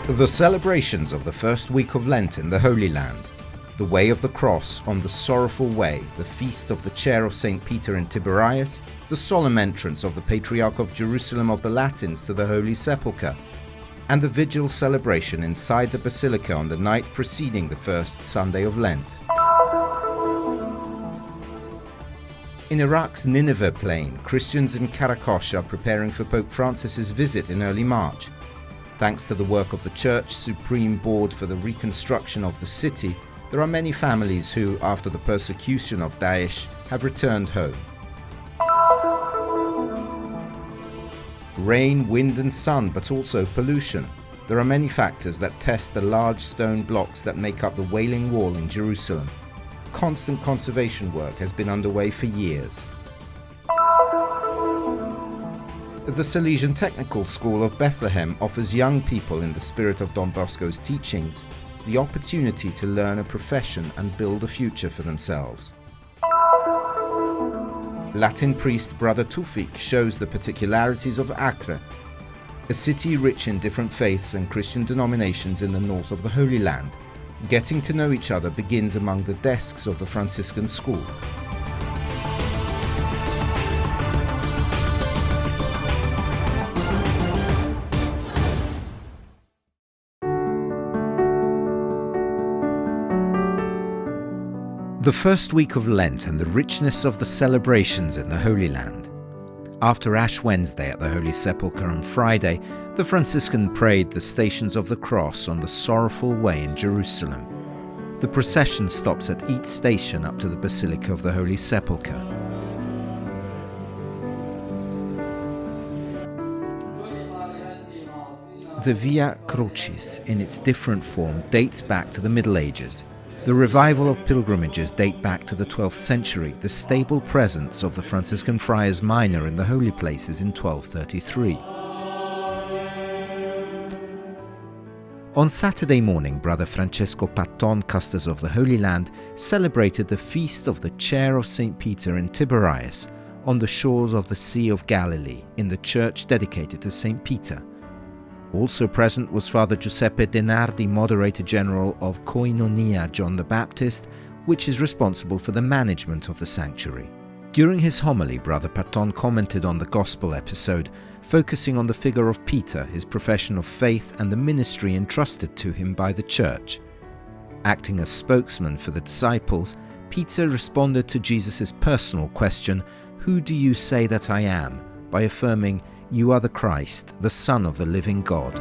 The celebrations of the first week of Lent in the Holy Land, the Way of the Cross on the Sorrowful Way, the Feast of the Chair of St. Peter in Tiberias, the solemn entrance of the Patriarch of Jerusalem of the Latins to the Holy Sepulchre, and the vigil celebration inside the Basilica on the night preceding the first Sunday of Lent. In Iraq's Nineveh plain, Christians in Qaraqosh are preparing for Pope Francis's visit in early March. Thanks to the work of the Church Supreme Board for the reconstruction of the city, there are many families who, after the persecution of Daesh, have returned home. Rain, wind and sun, but also pollution. There are many factors that test the large stone blocks that make up the Wailing Wall in Jerusalem. Constant conservation work has been underway for years. The Salesian Technical School of Bethlehem offers young people, in the spirit of Don Bosco's teachings, the opportunity to learn a profession and build a future for themselves. Latin priest Brother Tufik shows the particularities of Acre, a city rich in different faiths and Christian denominations in the north of the Holy Land. Getting to know each other begins among the desks of the Franciscan school. The first week of Lent and the richness of the celebrations in the Holy Land. After Ash Wednesday at the Holy Sepulchre on Friday, the Franciscan prayed the Stations of the Cross on the Sorrowful Way in Jerusalem. The procession stops at each station up to the Basilica of the Holy Sepulchre. The Via Crucis, in its different form, dates back to the Middle Ages. The revival of pilgrimages date back to the 12th century, the stable presence of the Franciscan Friars Minor in the holy places in 1233. On Saturday morning, Brother Francesco Patton, Custos of the Holy Land, celebrated the Feast of the Chair of St. Peter in Tiberias, on the shores of the Sea of Galilee, in the church dedicated to St. Peter. Also present was Father Giuseppe Denardi, Moderator General of Koinonia John the Baptist, which is responsible for the management of the sanctuary. During his homily, Brother Patton commented on the Gospel episode, focusing on the figure of Peter, his profession of faith and the ministry entrusted to him by the Church. Acting as spokesman for the disciples, Peter responded to Jesus' personal question, "Who do you say that I am?" by affirming, "You are the Christ, the Son of the living God."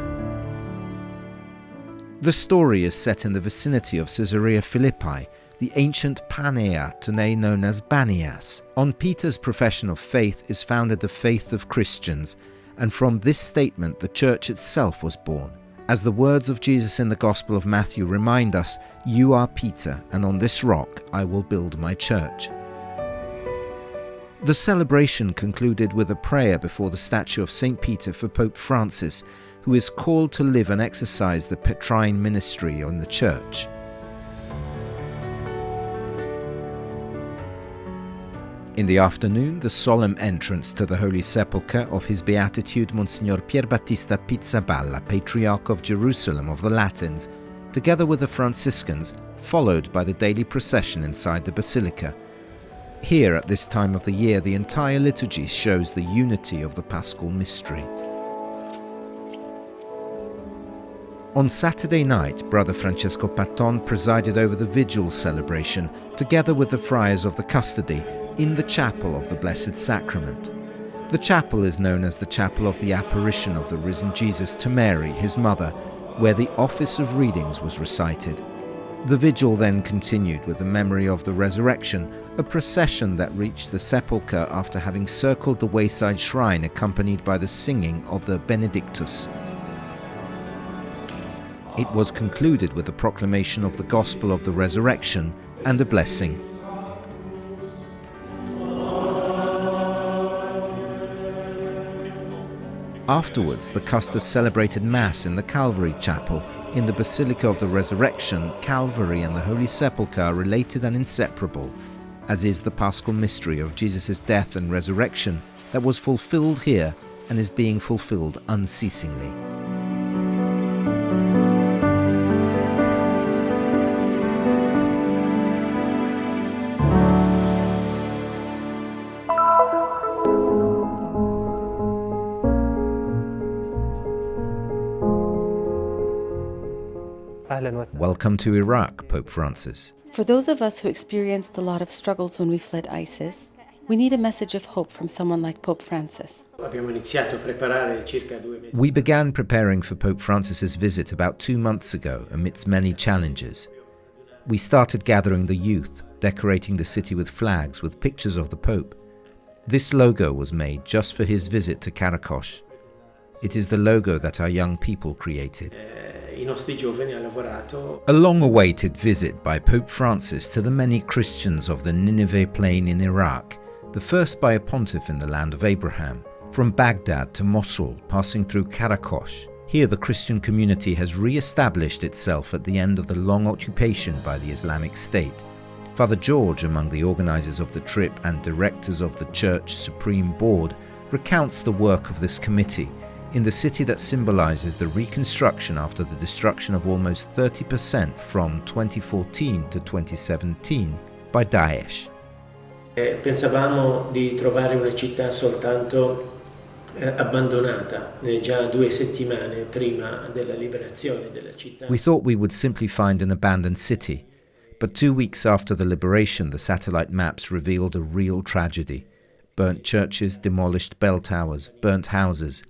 The story is set in the vicinity of Caesarea Philippi, the ancient Panea, today known as Banias. On Peter's profession of faith is founded the faith of Christians, and from this statement the church itself was born. As the words of Jesus in the Gospel of Matthew remind us, "You are Peter, and on this rock I will build my church." The celebration concluded with a prayer before the statue of St. Peter for Pope Francis, who is called to live and exercise the Petrine ministry on the Church. In the afternoon, the solemn entrance to the Holy Sepulchre of His Beatitude Monsignor Pierbattista Pizzaballa, Patriarch of Jerusalem of the Latins, together with the Franciscans, followed by the daily procession inside the Basilica. Here, at this time of the year, the entire liturgy shows the unity of the Paschal mystery. On Saturday night, Brother Francesco Patton presided over the vigil celebration, together with the friars of the custody, in the chapel of the Blessed Sacrament. The chapel is known as the Chapel of the Apparition of the Risen Jesus to Mary, his mother, where the Office of Readings was recited. The vigil then continued with the memory of the resurrection, a procession that reached the sepulchre after having circled the wayside shrine accompanied by the singing of the Benedictus. It was concluded with the proclamation of the Gospel of the Resurrection and a blessing. Afterwards, the Custos celebrated Mass in the Calvary Chapel. In the Basilica of the Resurrection, Calvary and the Holy Sepulchre are related and inseparable, as is the Paschal mystery of Jesus' death and resurrection that was fulfilled here and is being fulfilled unceasingly. Welcome to Iraq, Pope Francis. For those of us who experienced a lot of struggles when we fled ISIS, we need a message of hope from someone like Pope Francis. We began preparing for Pope Francis's visit about 2 months ago amidst many challenges. We started gathering the youth, decorating the city with flags with pictures of the Pope. This logo was made just for his visit to Qaraqosh. It is the logo that our young people created. A long-awaited visit by Pope Francis to the many Christians of the Nineveh plain in Iraq, the first by a pontiff in the land of Abraham, from Baghdad to Mosul, passing through Qaraqosh. Here the Christian community has re-established itself at the end of the long occupation by the Islamic State. Father George, among the organizers of the trip and directors of the Church Supreme Board, recounts the work of this committee in the city that symbolizes the reconstruction after the destruction of almost 30% from 2014 to 2017 by Daesh. Pensavamo di trovare una città soltanto abbandonata già 2 settimane prima della liberazione della città. We thought we would simply find an abandoned city, but 2 weeks after the liberation, the satellite maps revealed a real tragedy. Burnt churches, demolished bell towers, burnt houses.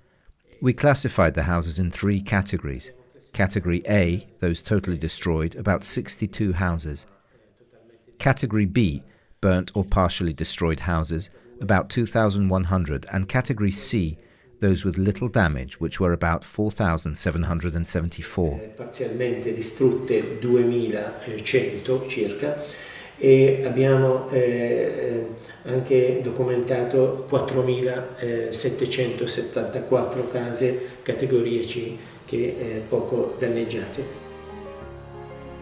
We classified the houses in 3 categories. Category A, those totally destroyed, about 62 houses. Category B, burnt or partially destroyed houses, about 2,100, and Category C, those with little damage, which were about 4,774. Parzialmente distrutte 2.100 circa, e abbiamo anche documentato 4.774 case categoria C che poco danneggiate.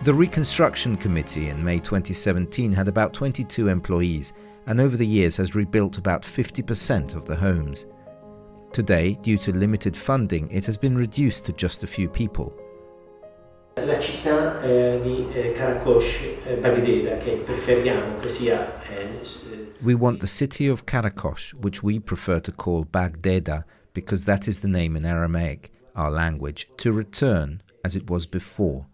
The Reconstruction Committee in May 2017 had about 22 employees and over the years has rebuilt about 50% of the homes. Today, due to limited funding, it has been reduced to just a few people. La città di Qaraqosh, Baghdad, che preferiamo che sia. We want the city of Qaraqosh, which we prefer to call Baghdad because that is the name in Aramaic, our language, to return as it was before.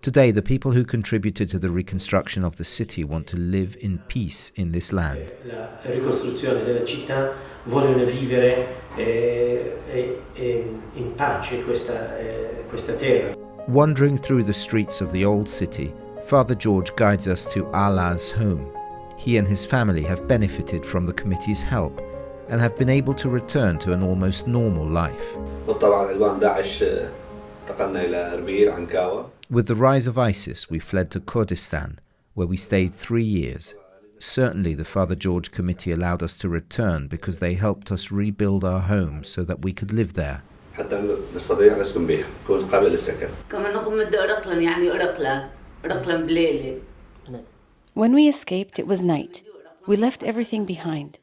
Today, the people who contributed to the reconstruction of the city want to live in peace in this land. La ricostruzione della città vogliono vivere in pace questa terra. Wandering through the streets of the old city, Father George guides us to Allah's home. He and his family have benefited from the committee's help and have been able to return to an almost normal life. With the rise of ISIS, we fled to Kurdistan, where we stayed 3 years. Certainly the Father George Committee allowed us to return because they helped us rebuild our home so that we could live there. When we escaped, it was night. We left everything behind.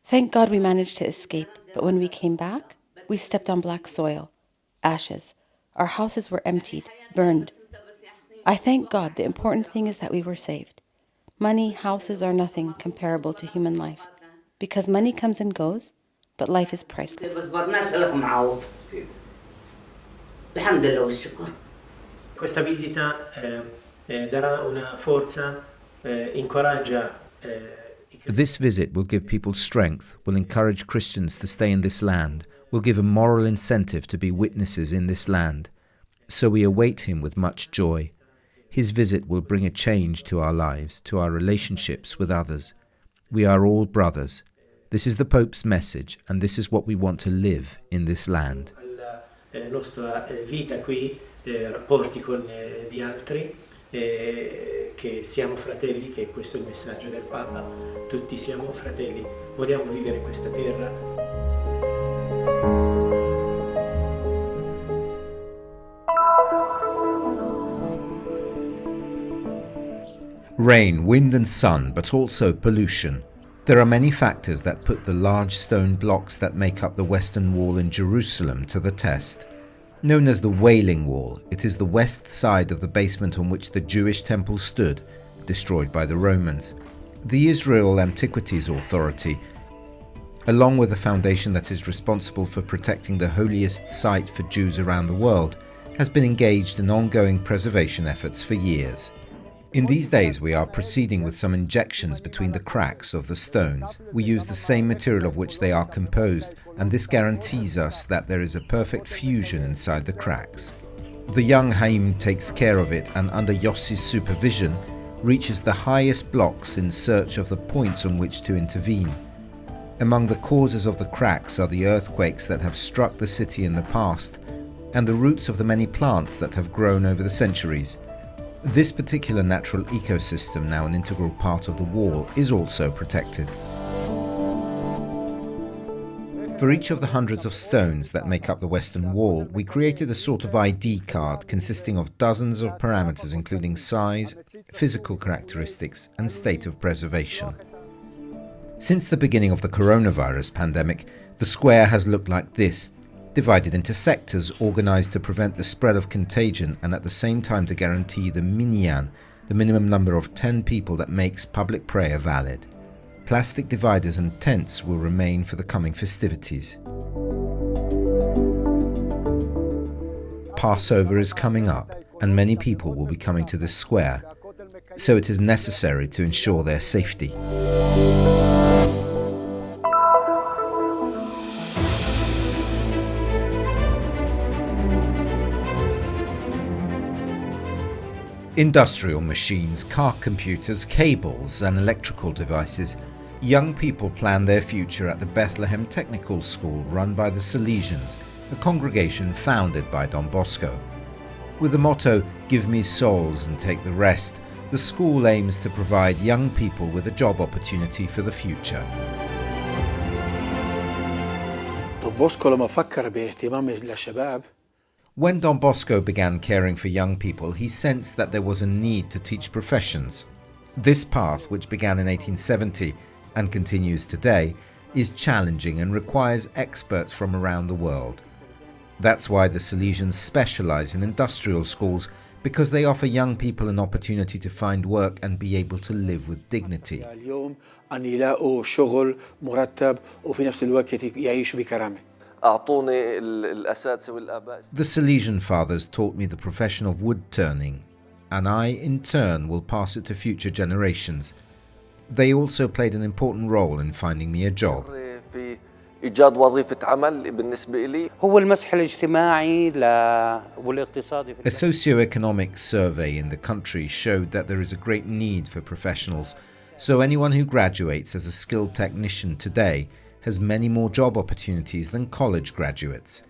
Thank God we managed to escape, but when we came back, we stepped on black soil, ashes. Our houses were emptied, burned. I thank God. The important thing is that we were saved. Money, houses are nothing comparable to human life, because money comes and goes, but life is priceless. Questa visita darà una forza, incoraggia. This visit will give people strength, will encourage Christians to stay in this land, will give a moral incentive to be witnesses in this land. So we await him with much joy. His visit will bring a change to our lives, to our relationships with others. We are all brothers. This is the Pope's message, and this is what we want to live in this land. La nostra vita qui, rapporti con gli altri, che siamo fratelli, che questo è il messaggio del Papa. Tutti siamo fratelli, vogliamo vivere in questa terra. Rain, wind and sun, but also pollution. There are many factors that put the large stone blocks that make up the Western Wall in Jerusalem to the test. Known as the Wailing Wall, it is the west side of the basement on which the Jewish temple stood, destroyed by the Romans. The Israel Antiquities Authority, along with the foundation that is responsible for protecting the holiest site for Jews around the world, has been engaged in ongoing preservation efforts for years. In these days we are proceeding with some injections between the cracks of the stones. We use the same material of which they are composed, and this guarantees us that there is a perfect fusion inside the cracks. The young Haim takes care of it and under Yossi's supervision reaches the highest blocks in search of the points on which to intervene. Among the causes of the cracks are the earthquakes that have struck the city in the past and the roots of the many plants that have grown over the centuries. This particular natural ecosystem, now an integral part of the wall, is also protected. For each of the hundreds of stones that make up the western wall, we created a sort of ID card consisting of dozens of parameters including size, physical characteristics, and state of preservation. Since the beginning of the coronavirus pandemic, the square has looked like this, divided into sectors organized to prevent the spread of contagion and at the same time to guarantee the minyan, the minimum number of 10 people that makes public prayer valid. Plastic dividers and tents will remain for the coming festivities. Passover is coming up and many people will be coming to this square, so it is necessary to ensure their safety. Industrial machines, car computers, cables and electrical devices. Young people plan their future at the Bethlehem Technical School run by the Salesians, a congregation founded by Don Bosco. With the motto, "Give me souls and take the rest," the school aims to provide young people with a job opportunity for the future. When Don Bosco began caring for young people, he sensed that there was a need to teach professions. This path, which began in 1870 and continues today, is challenging and requires experts from around the world. That's why the Salesians specialize in industrial schools, because they offer young people an opportunity to find work and be able to live with dignity. The Salesian fathers taught me the profession of wood turning, and I, in turn, will pass it to future generations. They also played an important role in finding me a job. A socio-economic survey in the country showed that there is a great need for professionals, so anyone who graduates as a skilled technician today has many more job opportunities than college graduates.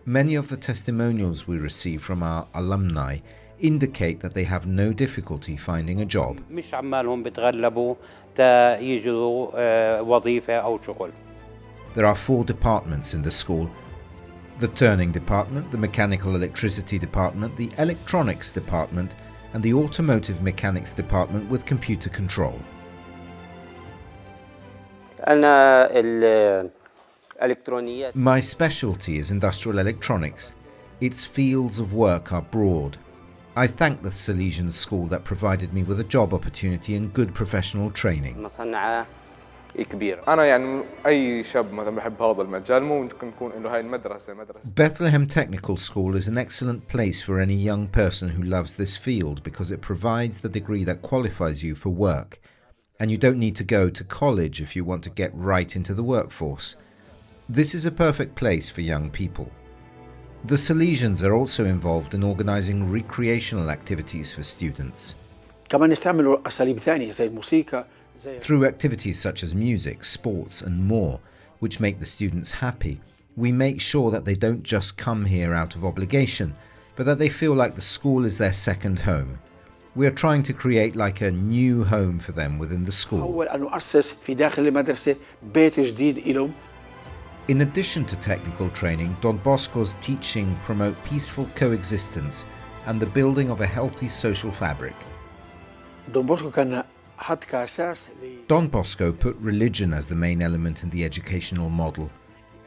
Many of the testimonials we receive from our alumni indicate that they have no difficulty finding a job. There are 4 departments in the school: the turning department, the mechanical electricity department, the electronics department, and the automotive mechanics department with computer control. My specialty is industrial electronics. Its fields of work are broad. I thank the Salesian school that provided me with a job opportunity and good professional training. Bethlehem Technical School is an excellent place for any young person who loves this field because it provides the degree that qualifies you for work. And you don't need to go to college if you want to get right into the workforce. This is a perfect place for young people. The Salesians are also involved in organizing recreational activities for students. Through activities such as music, sports and more, which make the students happy, we make sure that they don't just come here out of obligation, but that they feel like the school is their second home. We are trying to create like a new home for them within the school. In addition to technical training, Don Bosco's teaching promote peaceful coexistence and the building of a healthy social fabric. Don Bosco put religion as the main element in the educational model.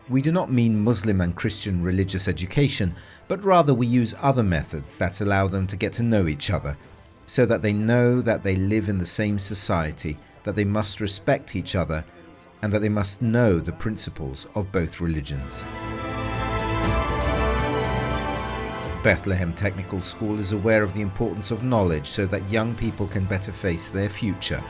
We do not mean Muslim and Christian religious education, but rather we use other methods that allow them to get to know each other, so that they know that they live in the same society, that they must respect each other, and that they must know the principles of both religions. Bethlehem Technical School is aware of the importance of knowledge so that young people can better face their future.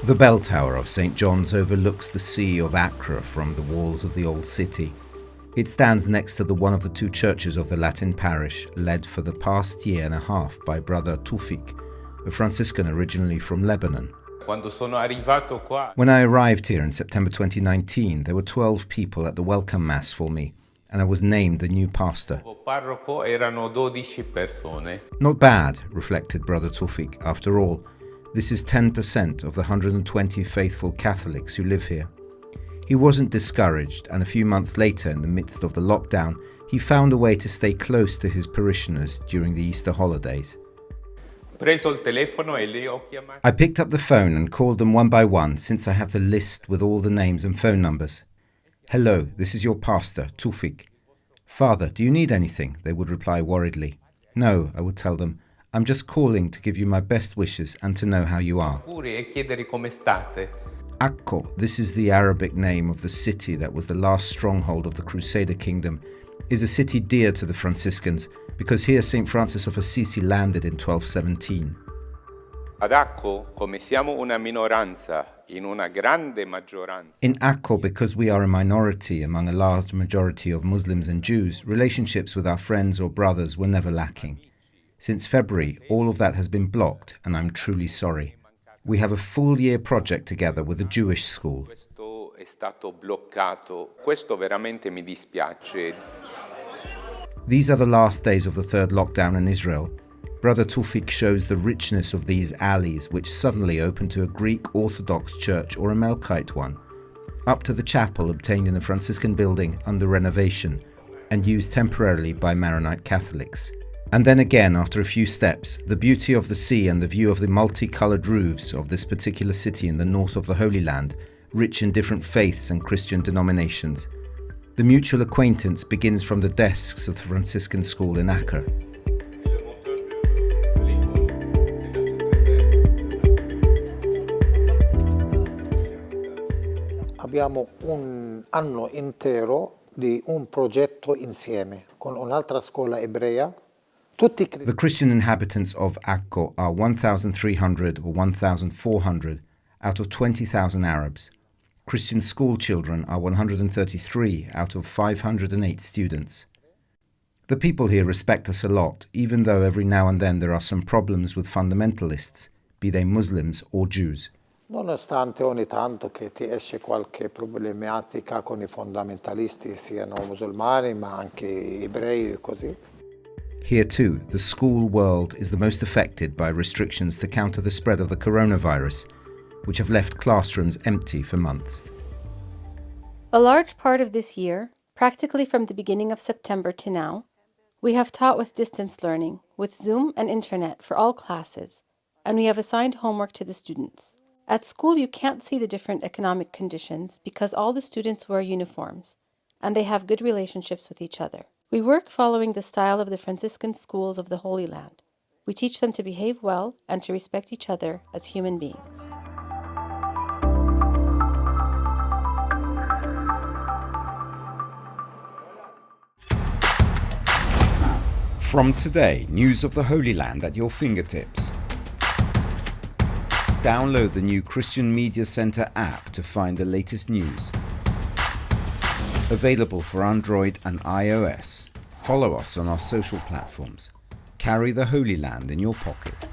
The bell tower of St. John's overlooks the Sea of Acre from the walls of the old city. It stands next to one of the two churches of the Latin parish, led for the past year and a half by Brother Tufik, a Franciscan originally from Lebanon. When I arrived here in September 2019, there were 12 people at the welcome mass for me, and I was named the new pastor. Not bad, reflected Brother Tufik. After all, this is 10% of the 120 faithful Catholics who live here. He wasn't discouraged, and a few months later, in the midst of the lockdown, he found a way to stay close to his parishioners during the Easter holidays. I picked up the phone and called them one by one, since I have the list with all the names and phone numbers. "Hello, this is your pastor, Tufik." "Father, do you need anything?" they would reply worriedly. "No," I would tell them. "I'm just calling to give you my best wishes and to know how you are." Akko, this is the Arabic name of the city that was the last stronghold of the Crusader kingdom, is a city dear to the Franciscans because here St. Francis of Assisi landed in 1217. In Akko, because we are a minority among a large majority of Muslims and Jews, relationships with our friends or brothers were never lacking. Since February, all of that has been blocked, and I'm truly sorry. We have a full-year project together with a Jewish school. These are the last days of the third lockdown in Israel. Brother Tufik shows the richness of these alleys, which suddenly open to a Greek Orthodox church or a Melkite one, up to the chapel obtained in the Franciscan building under renovation and used temporarily by Maronite Catholics. And then again, after a few steps, the beauty of the sea and the view of the multicolored roofs of this particular city in the north of the Holy Land, rich in different faiths and Christian denominations. The mutual acquaintance begins from the desks of the Franciscan school in Acre. Abbiamo un anno intero di un progetto insieme con un'altra scuola ebrea. The Christian inhabitants of Akko are 1,300 or 1,400 out of 20,000 Arabs. Christian school children are 133 out of 508 students. The people here respect us a lot, even though every now and then there are some problems with fundamentalists, be they Muslims or Jews. Nonostante ogni tanto che ti esce qualche problematica con I fondamentalisti, siano musulmani ma anche ebrei e così. Here too, the school world is the most affected by restrictions to counter the spread of the coronavirus, which have left classrooms empty for months. A large part of this year, practically from the beginning of September to now, we have taught with distance learning, with Zoom and internet for all classes, and we have assigned homework to the students. At school, you can't see the different economic conditions because all the students wear uniforms, and they have good relationships with each other. We work following the style of the Franciscan schools of the Holy Land. We teach them to behave well and to respect each other as human beings. From today, news of the Holy Land at your fingertips. Download the new Christian Media Center app to find the latest news. Available for Android and iOS. Follow us on our social platforms. Carry the Holy Land in your pocket.